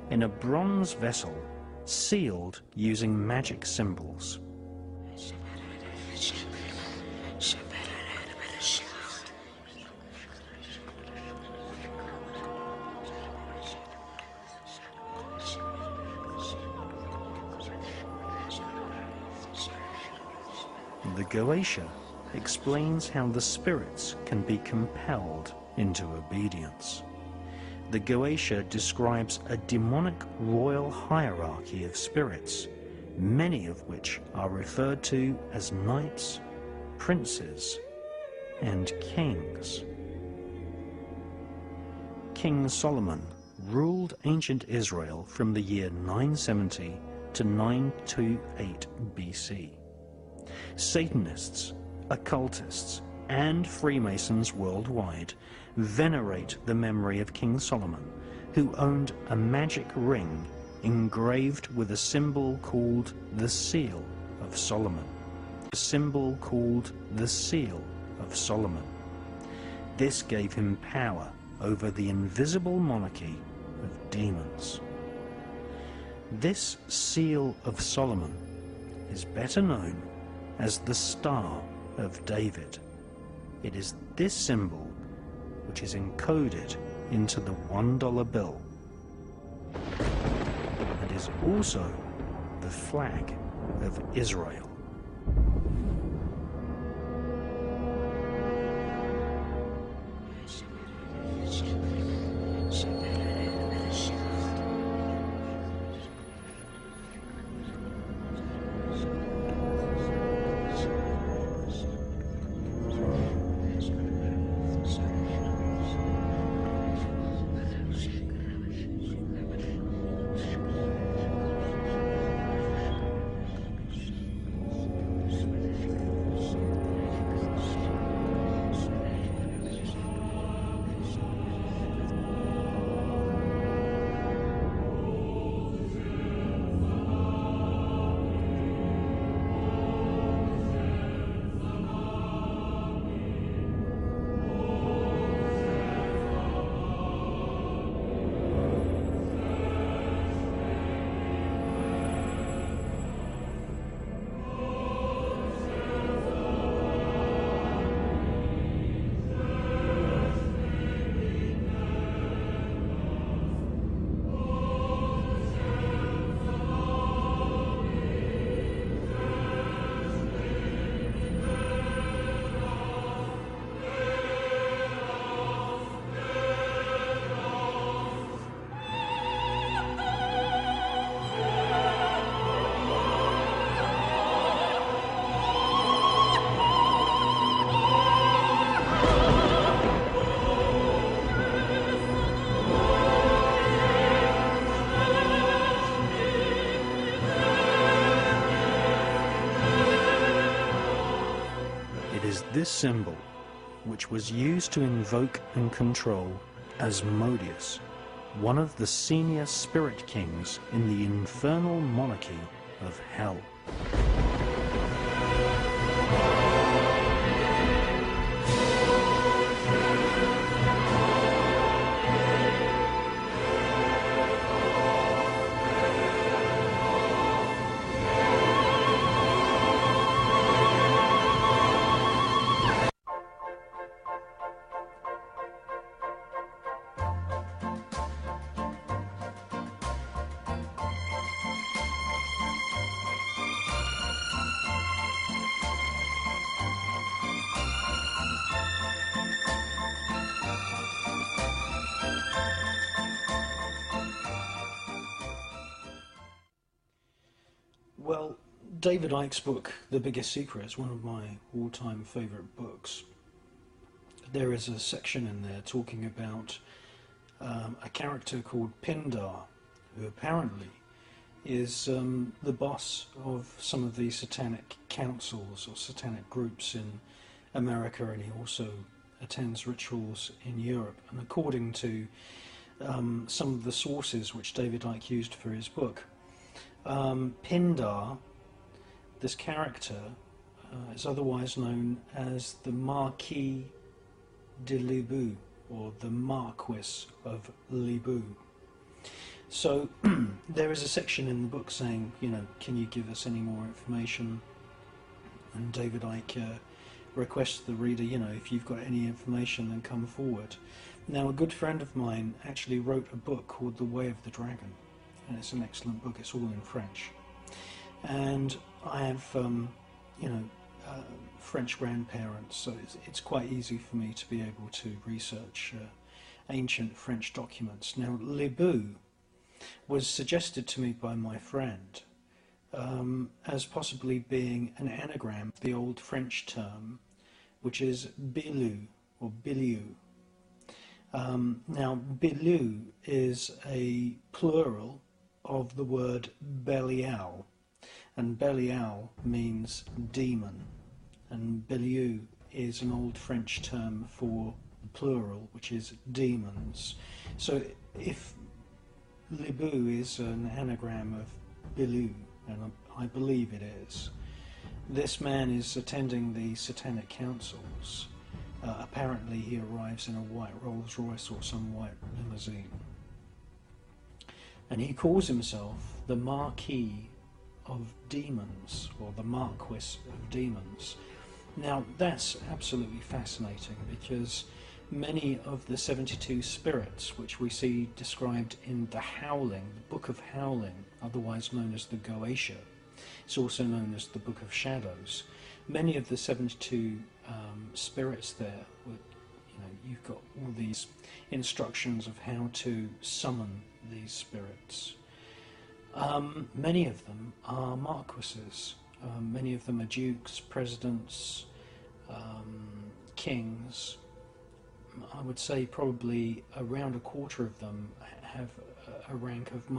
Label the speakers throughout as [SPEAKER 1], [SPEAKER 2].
[SPEAKER 1] in a bronze vessel sealed using magic symbols. The Goetia explains how the spirits can be compelled into obedience. The Goetia describes a demonic royal hierarchy of spirits, many of which are referred to as knights, princes, and kings. King Solomon ruled ancient Israel from the year 970 to 928 BC. Satanists, occultists, and Freemasons worldwide venerate the memory of King Solomon, who owned a magic ring engraved with a symbol called the Seal of Solomon. A symbol called the Seal of Solomon. This gave him power over the invisible monarchy of demons. This Seal of Solomon is better known as the Star of David. It is this symbol which is encoded into the $1 bill and is also the flag of Israel. This symbol, which was used to invoke and control Asmodeus, one of the senior spirit kings in the infernal monarchy of hell. Well, David Icke's book, The Biggest Secret, is one of my all-time favourite books. There is a section in there talking about a character called Pindar, who apparently is the boss of some of these satanic councils or satanic groups in America, and he also attends rituals in Europe. And according to some of the sources which David Icke used for his book, Pindar, this character, is otherwise known as the Marquis de Libu, or the Marquis of Libu. So there is a section in the book saying, you know, can you give us any more information? And David Icke requests the reader, you know, if you've got any information, then come forward. Now, a good friend of mine actually wrote a book called The Way of the Dragon, and it's an excellent book. It's all in French. And I have, you know, French grandparents, so it's quite easy for me to be able to research ancient French documents. Now, Le Bout was suggested to me by my friend as possibly being an anagram of the old French term, which is Bilu or Biliou. Now, Biliou is a plural of the word Belial, and Belial means demon, and Biliou is an old French term for the plural, which is demons. So if Le Bout is an anagram of Biliou, and I believe it is, this man is attending the Satanic Councils. Apparently he arrives in a white Rolls Royce or some white limousine. And he calls himself the Marquis of Demons, or the Marquis of Demons. Now that's absolutely fascinating, because many of the 72 spirits which we see described in the Howling, the Book of Howling, otherwise known as the Goetia, it's also known as the Book of Shadows. Many of the 72 spirits there, you know, you've got all these instructions of how to summon these spirits. Many of them are marquises, many of them are dukes, presidents, kings. I would say probably around a quarter of them have a rank of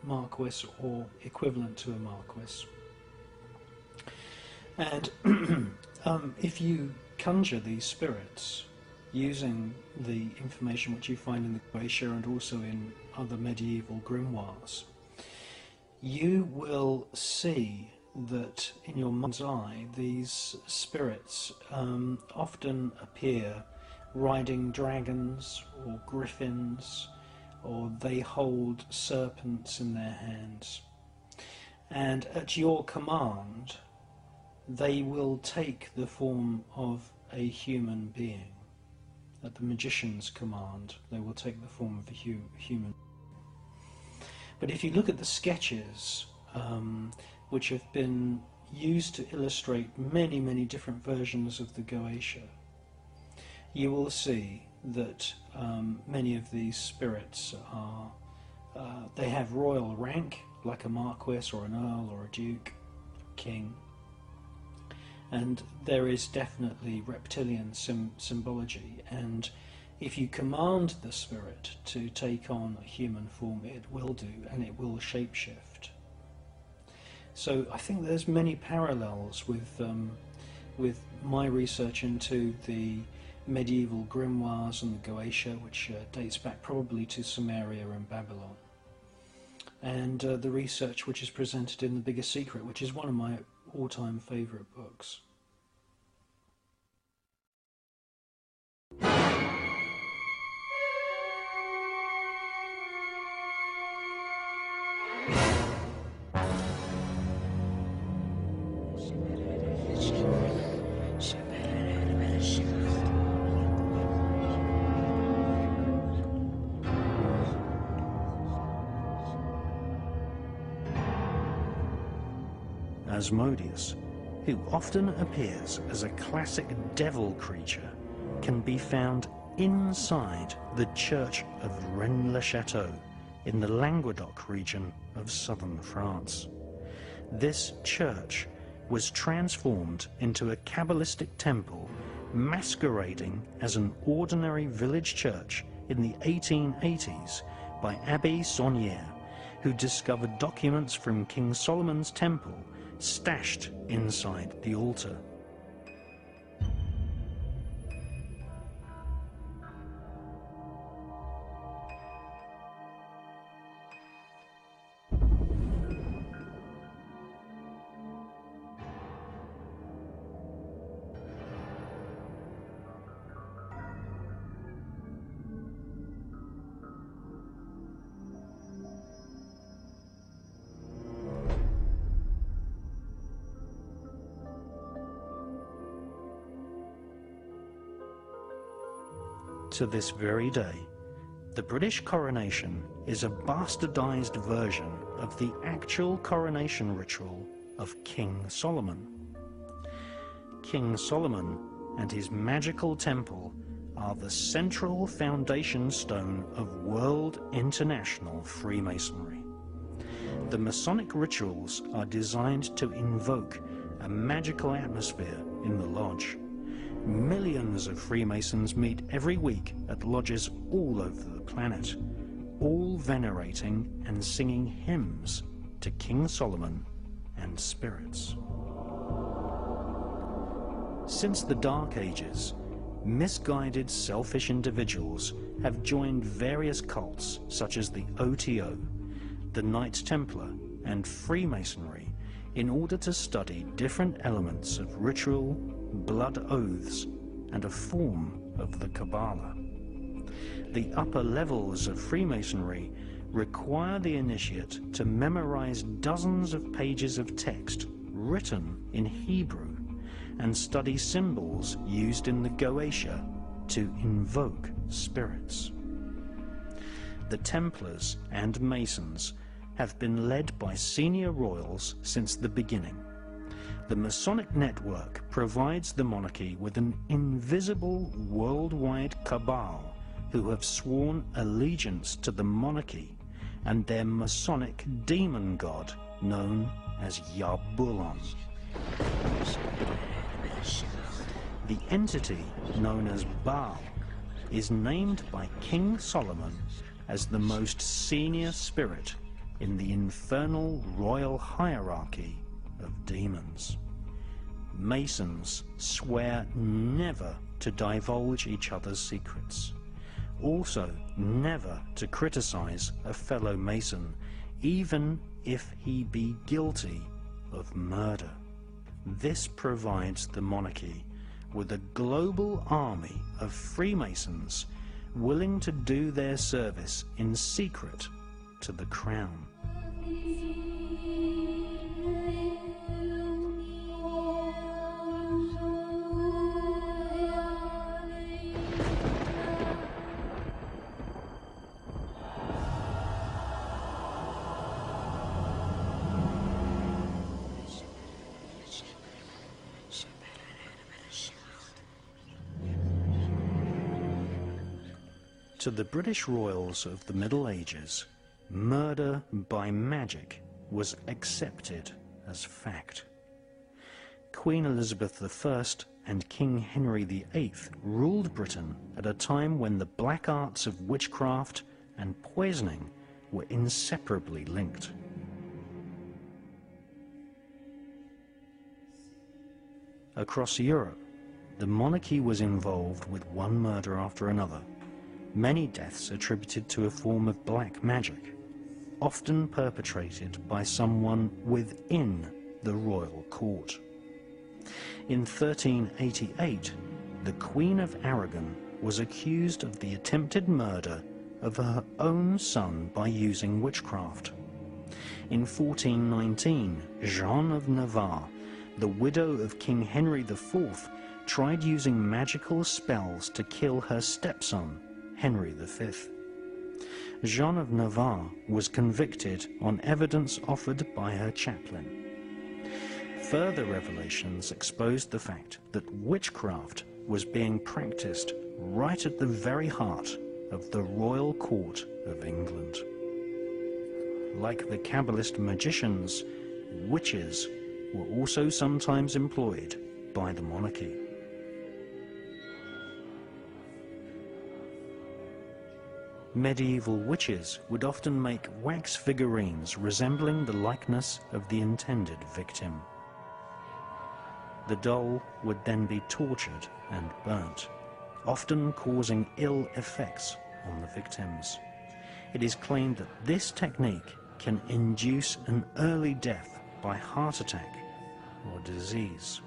[SPEAKER 1] marquis or equivalent to a marquis. And if you conjure these spirits using the information which you find in the Goetia and also in other medieval grimoires, you will see that in your mind's eye these spirits often appear riding dragons or griffins, or they hold serpents in their hands, and at your command they will take the form of a human being. At the magician's command they will take the form of a human. But if you look at the sketches which have been used to illustrate many different versions of the Goetia, you will see that many of these spirits are, they have royal rank, like a marquis or an earl or a duke, king, and there is definitely reptilian symbology, and if you command the spirit to take on a human form, it will do, and it will shapeshift. So I think there's many parallels with my research into the medieval grimoires and the Goetia, which dates back probably to Sumeria and Babylon, and the research which is presented in The Biggest Secret, which is one of my all-time favourite books. Asmodeus, who often appears as a classic devil creature, can be found inside the church of Rennes-le-Château in the Languedoc region of southern France. This church was transformed into a Kabbalistic temple masquerading as an ordinary village church in the 1880s by Abbé Saunière, who discovered documents from King Solomon's temple stashed inside the altar. To this very day, the British coronation is a bastardized version of the actual coronation ritual of King Solomon. King Solomon and his magical temple are the central foundation stone of world international Freemasonry. The Masonic rituals are designed to invoke a magical atmosphere in the lodge. Millions of Freemasons meet every week at lodges all over the planet, all venerating and singing hymns to King Solomon and spirits. Since the Dark Ages, misguided, selfish individuals have joined various cults such as the OTO, the Knights Templar, and Freemasonry in order to study different elements of ritual, blood oaths, and a form of the Kabbalah. The upper levels of Freemasonry require the initiate to memorize dozens of pages of text written in Hebrew and study symbols used in the Goetia to invoke spirits. The Templars and Masons have been led by senior royals since the beginning. The Masonic network provides the monarchy with an invisible worldwide cabal who have sworn allegiance to the monarchy and their Masonic demon god known as Yabulon. The entity known as Baal is named by King Solomon as the most senior spirit in the infernal royal hierarchy of demons. Masons swear never to divulge each other's secrets. Also, never to criticize a fellow Mason, even if he be guilty of murder. This provides the monarchy with a global army of Freemasons willing to do their service in secret to the crown. To the British royals of the Middle Ages, murder by magic was accepted as fact. Queen Elizabeth I and King Henry VIII ruled Britain at a time when the black arts of witchcraft and poisoning were inseparably linked. Across Europe, the monarchy was involved with one murder after another, many deaths attributed to a form of black magic, often perpetrated by someone within the royal court. In 1388, the Queen of Aragon was accused of the attempted murder of her own son by using witchcraft. In 1419, Jeanne of Navarre, the widow of King Henry IV, tried using magical spells to kill her stepson, Henry V. Jeanne of Navarre was convicted on evidence offered by her chaplain. Further revelations exposed the fact that witchcraft was being practiced right at the very heart of the royal court of England. Like the Kabbalist magicians, witches were also sometimes employed by the monarchy. Medieval witches would often make wax figurines resembling the likeness of the intended victim. The doll would then be tortured and burnt, often causing ill effects on the victims. It is claimed that this technique can induce an early death by heart attack or disease.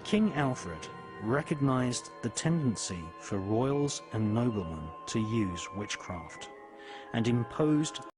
[SPEAKER 1] King Alfred recognized the tendency for royals and noblemen to use witchcraft and imposed